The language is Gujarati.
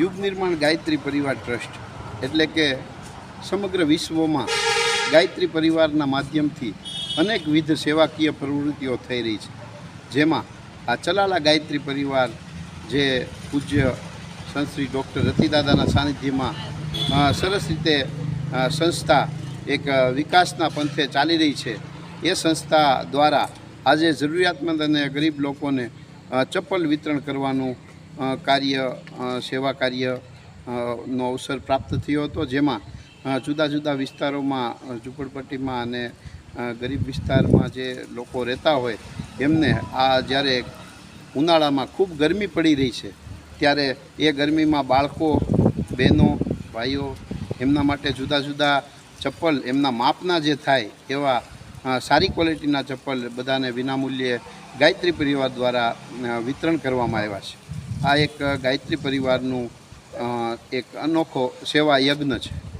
યુગ નિર્માણ ગાયત્રી પરિવાર ટ્રસ્ટ એટલે કે સમગ્ર વિશ્વમાં ગાયત્રી પરિવારના માધ્યમથી અનેકવિધ સેવાકીય પ્રવૃત્તિઓ થઈ રહી છે, જેમાં આ ચલાલા ગાયત્રી પરિવાર જે પૂજ્ય સંત શ્રી ડૉક્ટર રતિદાદાના સાનિધ્યમાં સરસ રીતે સંસ્થા એક વિકાસના પંથે ચાલી રહી છે, એ સંસ્થા દ્વારા આજે જરૂરિયાતમંદ અને ગરીબ લોકોને ચપ્પલ વિતરણ કરવાનું કાર્ય સેવા કાર્ય નો અવસર પ્રાપ્ત થયો હતો, જેમાં જુદા જુદા વિસ્તારોમાં ઝૂંપડપટ્ટીમાં અને ગરીબ વિસ્તારમાં જે લોકો રહેતા હોય એમને આ જ્યારે ઉનાળામાં ખૂબ ગરમી પડી રહી છે ત્યારે એ ગરમીમાં બાળકો, બહેનો, ભાઈઓ એમના માટે જુદા જુદા ચપ્પલ એમના માપના જે થાય એવા સારી ક્વોલિટીના ચપ્પલ બધાને વિનામૂલ્યે ગાયત્રી પરિવાર દ્વારા વિતરણ કરવામાં આવ્યા છે. આ એક ગાયત્રી પરિવારનું એક અનોખો સેવા યજ્ઞ છે.